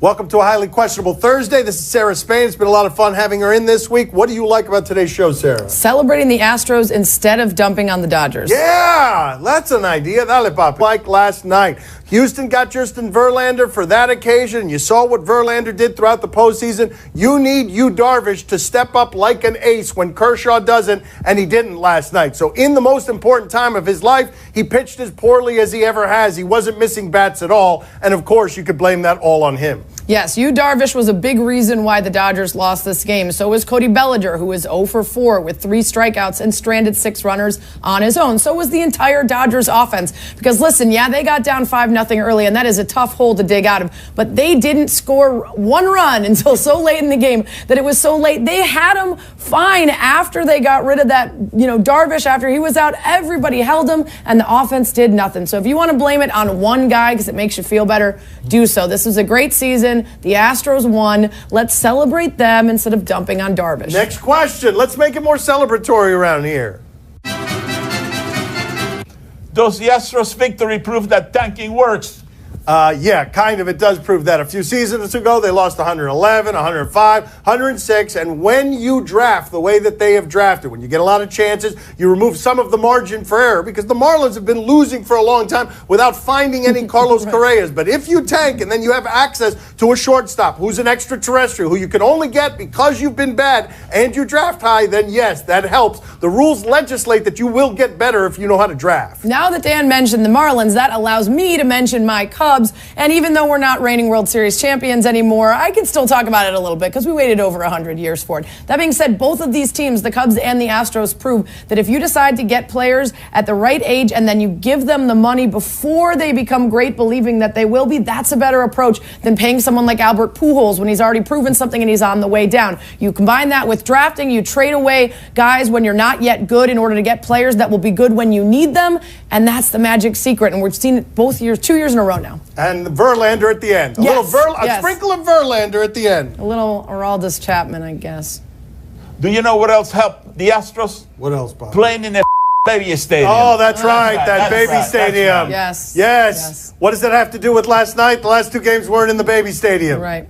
Welcome to a highly questionable Thursday. This is Sarah Spain. It's been a lot of fun having her in this week. What do you like about today's show, Sarah? Celebrating the Astros instead of dumping on the Dodgers. Yeah, that's an idea. Dale, Pop. Like last night, Houston got Justin Verlander for that occasion. You saw what Verlander did throughout the postseason. You need Yu Darvish to step up like an ace when Kershaw doesn't, and he didn't last night. So in the most important time of his life, he pitched as poorly as he ever has. He wasn't missing bats at all, and of course, you could blame that all on him. Yes, Yu Darvish was a big reason why the Dodgers lost this game. So was Cody Bellinger, who was 0 for 4 with 3 strikeouts and stranded 6 runners on his own. So was the entire Dodgers offense. Because listen, yeah, they got down 5-0 early, and that is a tough hole to dig out of. But they didn't score 1 run until so late in the game that it was so late. They had him fine after they got rid of that, Darvish after he was out. Everybody held him, and the offense did nothing. So if you want to blame it on one guy because it makes you feel better, do so. This was a great season. The Astros won. Let's celebrate them instead of dumping on Darvish. Next question. Let's make it more celebratory around here. Does the Astros victory prove that tanking works? Yeah, kind of. It does prove that. A few seasons ago, they lost 111, 105, 106. And when you draft the way that they have drafted, when you get a lot of chances, you remove some of the margin for error because the Marlins have been losing for a long time without finding any Carlos Correas. But if you tank and then you have access to a shortstop who's an extraterrestrial, who you can only get because you've been bad and you draft high, then yes, that helps. The rules legislate that you will get better if you know how to draft. Now that Dan mentioned the Marlins, that allows me to mention my Cubs. And even though we're not reigning World Series champions anymore, I can still talk about it a little bit because we waited over 100 years for it. That being said, both of these teams, the Cubs and the Astros, prove that if you decide to get players at the right age and then you give them the money before they become great, believing that they will be, that's a better approach than paying someone like Albert Pujols when he's already proven something and he's on the way down. You combine that with drafting, you trade away guys when you're not yet good in order to get players that will be good when you need them, and that's the magic secret. And we've seen it both years, 2 years in a row now. And Verlander at the end. A sprinkle of Verlander at the end. A little Aroldis Chapman, I guess. Do you know what else helped the Astros? What else, Bob? Playing in a baby stadium. Oh, that's right. That baby stadium. Yes. Yes. What does that have to do with last night? The last 2 games weren't in the baby stadium. Right.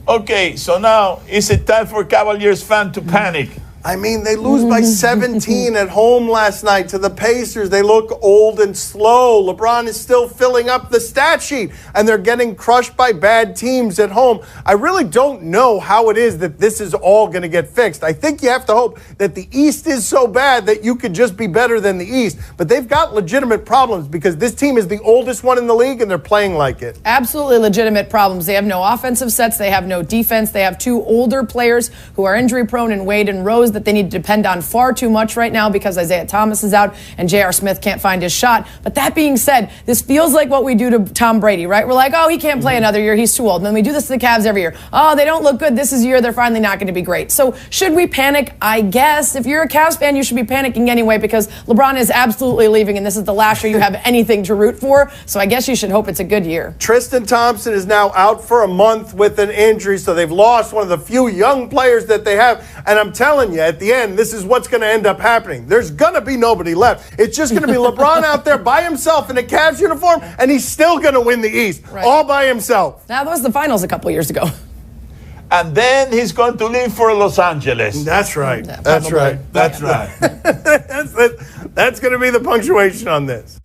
Okay, so now is it time for Cavaliers fan to panic? I mean, they lose by 17 at home last night to the Pacers. They look old and slow. LeBron is still filling up the stat sheet, and they're getting crushed by bad teams at home. I really don't know how it is that this is all going to get fixed. I think you have to hope that the East is so bad that you could just be better than the East. But they've got legitimate problems because this team is the oldest one in the league, and they're playing like it. Absolutely legitimate problems. They have no offensive sets. They have no defense. They have 2 older players who are injury-prone in Wade and Rose that they need to depend on far too much right now because Isaiah Thomas is out and J.R. Smith can't find his shot. But that being said, this feels like what we do to Tom Brady, right? We're like, oh, he can't play another year. He's too old. And then we do this to the Cavs every year. Oh, they don't look good. This is the year they're finally not going to be great. So should we panic? I guess. If you're a Cavs fan, you should be panicking anyway because LeBron is absolutely leaving and this is the last year you have anything to root for. So I guess you should hope it's a good year. Tristan Thompson is now out for a month with an injury, so they've lost one of the few young players that they have. And I'm telling you, at the end, this is what's going to end up happening. There's going to be nobody left. It's just going to be LeBron out there by himself in a Cavs uniform, and he's still going to win the East, all by himself. Now, that was the finals a couple years ago. And then he's going to leave for Los Angeles. That's right. Yeah, that's right. That's right. That's going to be the punctuation on this.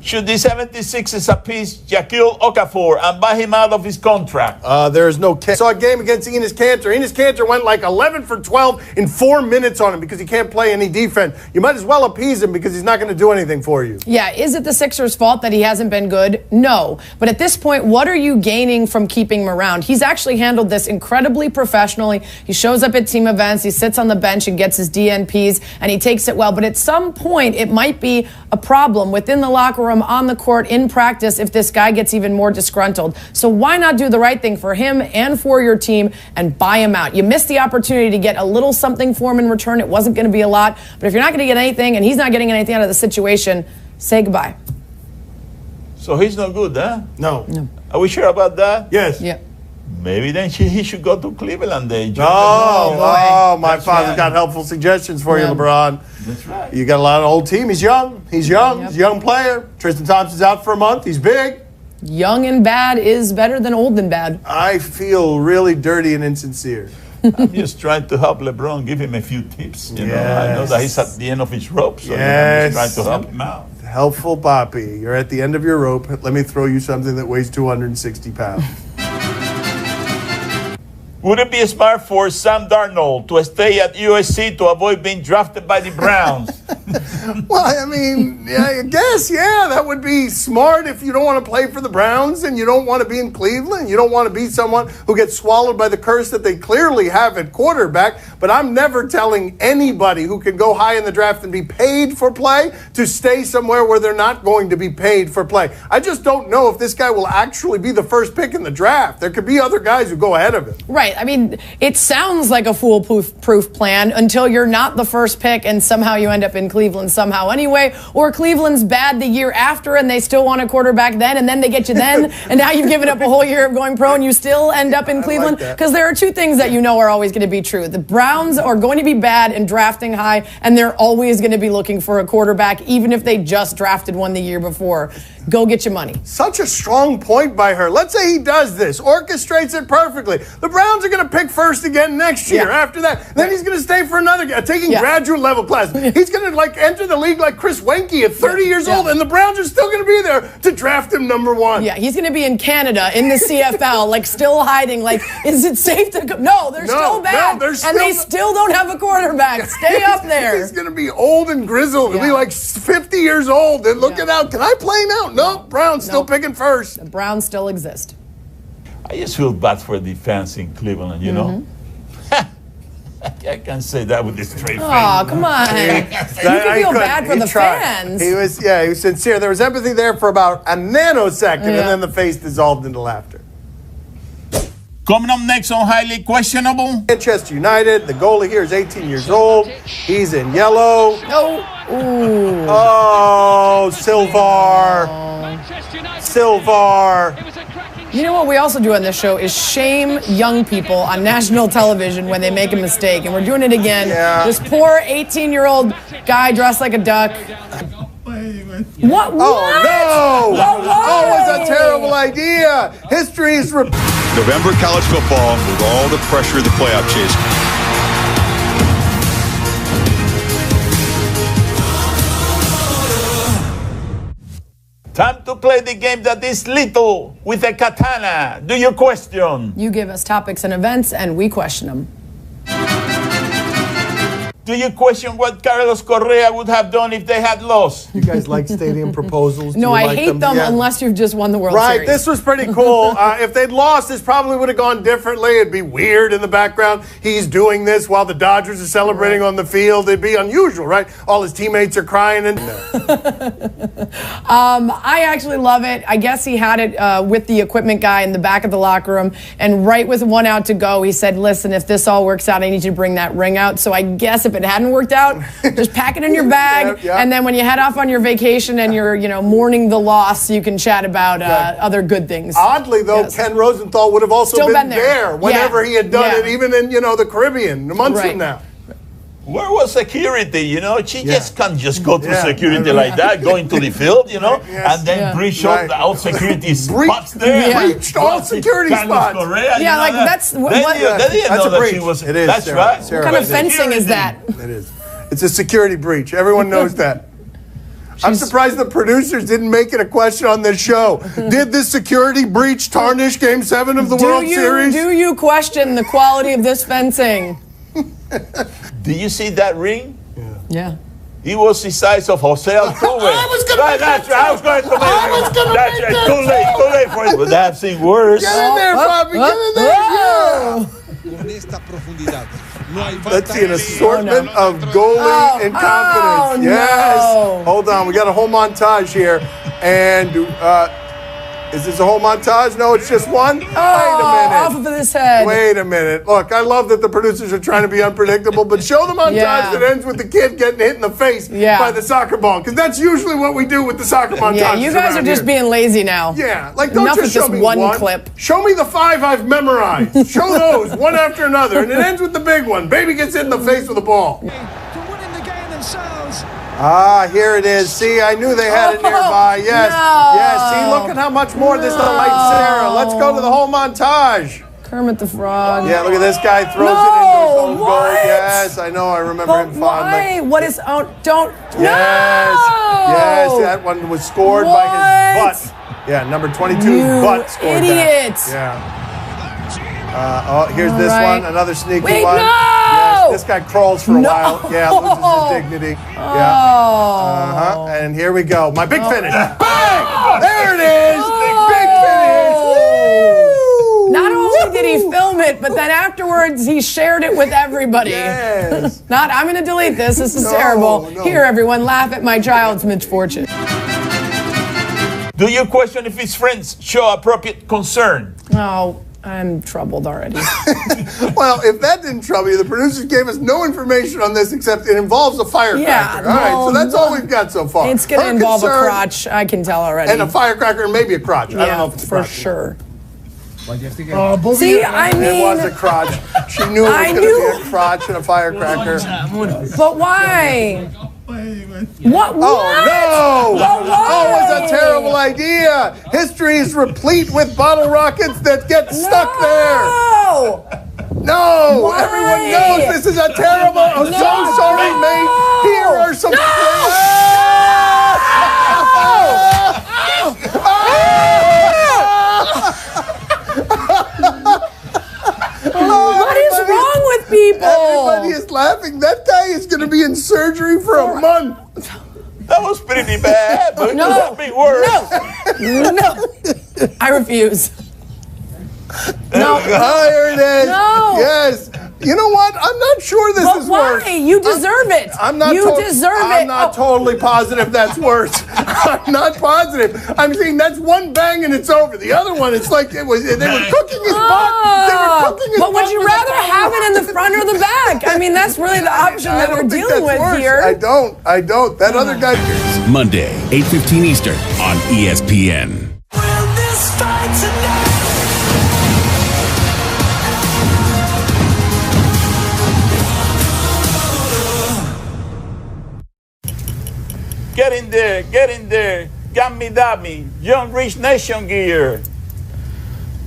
Should the 76ers appease Shaquille Okafor and buy him out of his contract? There is no case. Saw a game against Enes Kanter. Enes Kanter went like 11 for 12 in 4 minutes on him because he can't play any defense. You might as well appease him because he's not going to do anything for you. Yeah, is it the Sixers' fault that he hasn't been good? No. But at this point, what are you gaining from keeping him around? He's actually handled this incredibly professionally. He shows up at team events, he sits on the bench and gets his DNPs, and he takes it well. But at some point, it might be a problem within the locker room, on the court, in practice, if this guy gets even more disgruntled. So why not do the right thing for him and for your team and buy him out? You missed the opportunity to get a little something for him in return. It wasn't going to be a lot. But if you're not going to get anything and he's not getting anything out of the situation, say goodbye. So he's no good, huh? No. Are we sure about that? Yes. Yeah. Maybe then he should go to Cleveland. My father's got helpful suggestions for you, LeBron. That's right. You got a lot of old team. He's young. He's young. Yep. He's a young player. Tristan Thompson's out for a month. He's big. Young and bad is better than old and bad. I feel really dirty and insincere. I'm just trying to help LeBron, give him a few tips. You know, I know that he's at the end of his rope, so I'm just trying to help him out. Helpful Poppy. You're at the end of your rope. Let me throw you something that weighs 260 pounds. Would it be smart for Sam Darnold to stay at USC to avoid being drafted by the Browns? Well, I mean, I guess, yeah, that would be smart if you don't want to play for the Browns and you don't want to be in Cleveland. You don't want to be someone who gets swallowed by the curse that they clearly have at quarterback. But I'm never telling anybody who can go high in the draft and be paid for play to stay somewhere where they're not going to be paid for play. I just don't know if this guy will actually be the first pick in the draft. There could be other guys who go ahead of him. Right. I mean, it sounds like a foolproof plan until you're not the first pick and somehow you end up in Cleveland somehow anyway, or Cleveland's bad the year after and they still want a quarterback then, and then they get you then, and now you've given up a whole year of going pro and you still end up in Cleveland. Because there are two things that you know are always going to be true. The Browns are going to be bad in drafting high, and they're always going to be looking for a quarterback, even if they just drafted one the year before. Go get your money. Such a strong point by her. Let's say he does this, orchestrates it perfectly. The Browns are going to pick first again next year. Yeah. After that, then he's going to stay for another year, taking graduate level classes. He's going to enter the league like Chris Wenke at 30 years old, and the Browns are still going to be there to draft him number one. Yeah, he's going to be in Canada in the CFL, still hiding. Is it safe to go? No, they're still bad. And they still don't have a quarterback. Stay up there. He's going to be old and grizzled. He'll be like 50 years old and looking out. Can I play now? No, Browns still picking first. The Browns still exist. I just feel bad for the fans in Cleveland, you know? I can't say that with a straight face. Oh, come on. You can feel bad for the fans. He was sincere. There was empathy there for about a nanosecond, and then the face dissolved into laughter. Coming up next on Highly Questionable. Manchester United, the goalie here is 18 years old. He's in yellow. Oh, Silvar. You know what we also do on this show is shame young people on national television when they make a mistake. And we're doing it again. Yeah. This poor 18-year-old guy dressed like a duck. What? Oh, no! Oh, it was a terrible idea. History is November college football with all the pressure of the playoff chase. Time to play the game that is lethal with a katana. Do you question? You give us topics and events, and we question them. Do you question what Carlos Correa would have done if they had lost? You guys like stadium proposals? No, I hate them unless you've just won the World Series. Right, this was pretty cool. If they'd lost, this probably would have gone differently. It'd be weird in the background. He's doing this while the Dodgers are celebrating on the field. It'd be unusual, right? All his teammates are crying. I actually love it. I guess he had it with the equipment guy in the back of the locker room, and right with 1 out to go, he said, listen, if this all works out, I need you to bring that ring out. So I guess if it hadn't worked out, just pack it in your bag, and then when you head off on your vacation and you're, mourning the loss, you can chat about other good things. Oddly, though, Ken Rosenthal would have also been there whenever he had done it, even in, the Caribbean, months from now. Where was security? She just can't just go to security like that, go into the field, and then breach all security spots there. Breached all security spots. That's what. They didn't know that she was. It is. That's right. What kind of fencing is that? It is. It's a security breach. Everyone knows that. I'm surprised the producers didn't make it a question on this show. Did this security breach tarnish Game 7 of the World Series? Do you question the quality of this fencing? Do you see that ring? Yeah. It was the size of Jose Altuve. I was going to make that. I was going to make that. Too late for it. But I've seen worse. Get in there, Bobby. Get in there. Let's see an assortment of goalie incompetence. Yes. Hold on. We got a whole montage here. And is this a whole montage? No, it's just one? Wait a minute. Off of his head. Wait a minute. Look, I love that the producers are trying to be unpredictable, but show the montage that ends with the kid getting hit in the face by the soccer ball, because that's usually what we do with the soccer montages. Yeah, you guys are just being lazy now. Yeah, don't just show me one clip. Show me the 5 I've memorized. Show those one after another, and it ends with the big one. Baby gets hit in the face with a ball. To winning the game themselves. Here it is. See, I knew they had it nearby. Yes. No. Yes. See, look at how much more this delights Sarah. Let's go to the whole montage. Kermit the Frog. Yeah, look at this guy throws it into his own goal. Yes, I know. I remember him fondly. Why? What is? Oh, don't. Yes. No! Yes, that one was scored by his butt. Yeah, number 22's butt scored idiot. that. Yeah. Here's this one, another sneaky Wait, one. no! Yes, this guy crawls for a while. Yeah, loses his dignity. Yeah. And here we go. My big finish. Bang! There it is. Big finish. Woo! Not only did he film it, but then afterwards he shared it with everybody. Yes. I'm going to delete this. This is terrible. No. Here, everyone, laugh at my child's misfortune. Do you question if his friends show appropriate concern? Oh, I'm troubled already. Well, if that didn't trouble you, the producers gave us no information on this except it involves a firecracker. Yeah, all right, so that's all we've got so far. It's going to Her involve a concern- crotch. I can tell already. And a firecracker and maybe a crotch. I don't know if it's a for crotch. sure. See, I mean, it was a crotch. She knew it was going to be a crotch and a firecracker. But why? What? Oh, no! But why? Oh, it was a terrible idea. History is replete with bottle rockets that get stuck there. No! Why? Everyone knows this is a terrible. I'm so sorry, mate. Here are some. What is wrong with people? Everybody is laughing. That guy is going to be in surgery for a month. That was pretty bad, but No. it could be worse. No. I refuse. No. Oh, here it is. No. Yes. You know what? I'm not sure this is worse. Why? You deserve it. I'm not. You deserve it. I'm not totally positive that's worse. I'm not positive. I'm saying that's one bang and it's over. The other one, it's like they were cooking his butt. They were cooking his butt. But would you rather have it in the front or the back? I mean, that's really the option that we're dealing with here. I don't. That other guy. Monday, 8:15 Eastern on ESPN. Get in there. Got me, Young Rich Nation gear.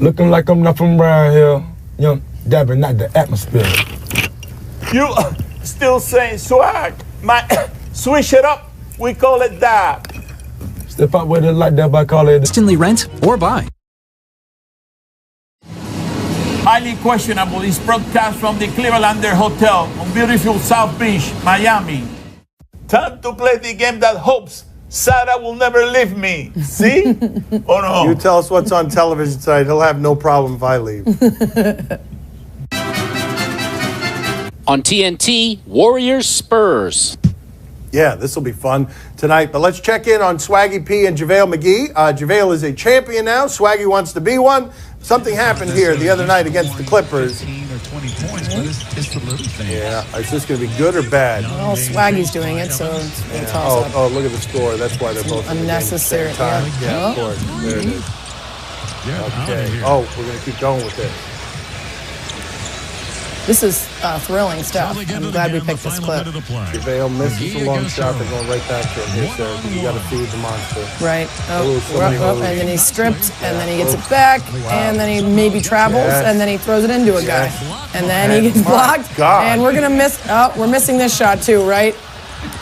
Looking like I'm not from around here. Young Dabber, not the atmosphere. You still saying swag? Switch it up. We call it dab. Step out with it like that, I call it. Instantly rent or buy. Highly questionable is broadcast from the Clevelander Hotel on beautiful South Beach, Miami. Time to play the game that hopes Sarah will never leave me. See? Oh no. You tell us what's on television tonight. He'll have no problem if I leave. On TNT, Warriors Spurs. Yeah, this will be fun tonight. But let's check in on Swaggy P and JaVale McGee. JaVale is a champion now. Swaggy wants to be one. Something happened here the other night against the Clippers. Yeah, is this going to be good or bad? Well, Swaggy's doing it, so it's a toss-up. Oh, look at the score. That's why they're both Unnecessary. in the game at the same time. Yeah, of course. There it is. Okay. Oh, we're going to keep going with this. This is thrilling stuff. I'm glad we picked this clip. JaVale misses a long shot. They're going right back to him. Here, sir. You got to feed the monster. Right. So many moves. And then he's stripped, and then he gets it back, and then he maybe travels, and then he throws it into a guy. And then he gets blocked, and we're going to miss. Oh, we're missing this shot too, right?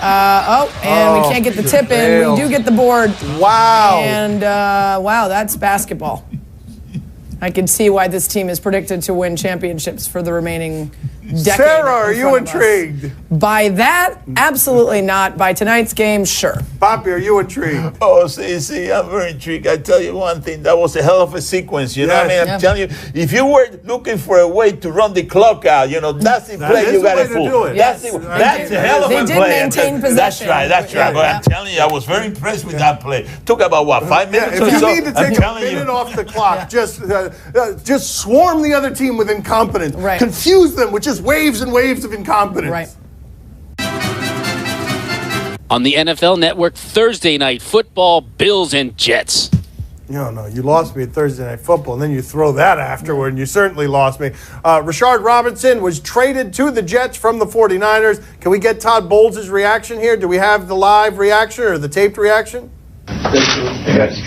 And we can't get the tip in. We do get the board. Wow. And, wow, that's basketball. I can see why this team is predicted to win championships for the remaining decade. Sarah, are you intrigued? By that, absolutely not. By tonight's game, sure. Poppy, are you intrigued? Oh, see, I'm very intrigued. I tell you one thing, that was a hell of a sequence. You know what I mean? I'm telling you, if you were looking for a way to run the clock out, that's the play you got to fool. Yes. That's a hell of a play. They did maintain possession. That's right. But I'm telling you, I was very impressed with that play. Took about, 5 minutes If or you so? need to take a minute off the clock, just swarm the other team with incompetence. Right. Confuse them with just waves and waves of incompetence. Right. On the NFL Network, Thursday Night Football, Bills and Jets. No, you lost me at Thursday Night Football, and then you throw that afterward, and you certainly lost me. Rashard Robinson was traded to the Jets from the 49ers. Can we get Todd Bowles' reaction here? Do we have the live reaction or the taped reaction? Yes.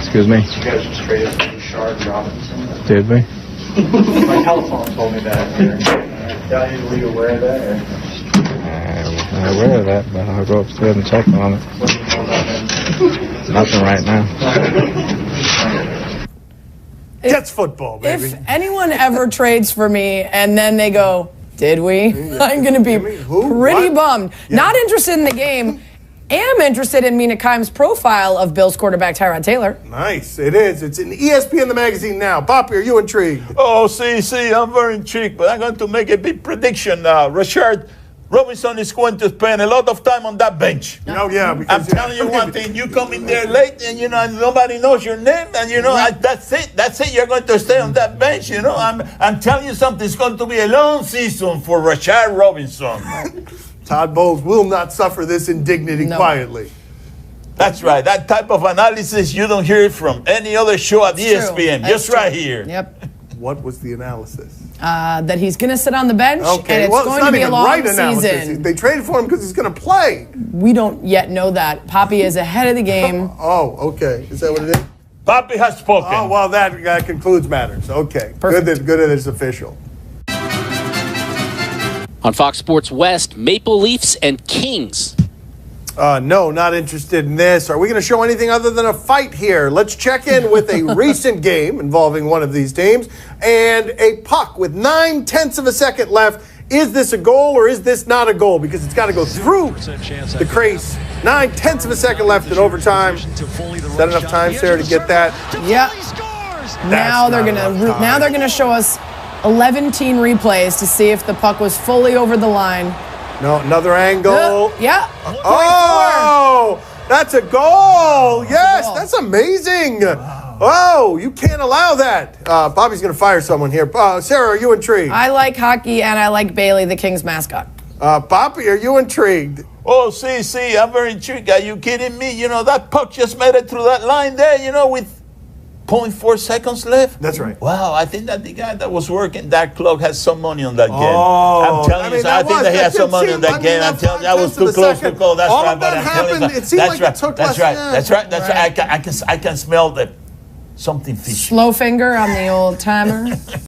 Excuse me? You guys just traded Rashard Robinson. Did we? My telephone told me that. Are you aware of that? I'm aware of that, but I'll go upstairs and check on it. Nothing right now. Jets football, baby. If anyone ever trades for me and then they go, did we? I'm going to be pretty bummed. Yeah. Not interested in the game. Am interested in Mina Kimes' profile of Bills quarterback Tyrod Taylor. Nice. It is. It's in ESPN the magazine now. Poppy, are you intrigued? Oh, see, I'm very intrigued, but I'm going to make a big prediction now. Rashard Robinson is going to spend a lot of time on that bench. Oh, yeah. I'm telling you one thing. You come in there late and, and nobody knows your name and, that's it. That's it. You're going to stay on that bench, I'm telling you something. It's going to be a long season for Rashard Robinson. Todd Bowles will not suffer this indignity quietly. That's right. That type of analysis, you don't hear it from any other show at ESPN. Just right here. Yep. What was the analysis? That he's going to sit on the bench, okay. and it's going to be a long season. They traded for him because he's going to play. We don't yet know that. Poppy is ahead of the game. Oh, okay. Is that what it is? Poppy has spoken. Oh, well, that concludes matters. Okay. Perfect. Good that it's official. On Fox Sports West, Maple Leafs and Kings. No, not interested in this. Are we going to show anything other than a fight here? Let's check in with a recent game involving one of these teams and a puck with 9/10 of a second left. Is this a goal or is this not a goal? Because it's got to go through the crease. 9/10 of a second left in overtime. Is that enough time, Sarah, to get that? Yeah. Now they're gonna show us 11-teen replays to see if the puck was fully over the line. No, another angle. Yeah. Oh, that's a goal. Yes, that's amazing. Oh, you can't allow that. Bobby's going to fire someone here. Sarah, are you intrigued? I like hockey, and I like Bailey, the Kings mascot. Poppy, are you intrigued? Oh, see, I'm very intrigued. Are you kidding me? That puck just made it through that line there, with 0.4 seconds left. That's right. Wow, I think that the guy that was working that clock has some money on that game. Oh, I'm telling you, I think that he has some money on that game. I'm telling you, that was too close to call. That's right, but I'm telling you, that's right. I can smell something fishy. Slow finger on the old timer.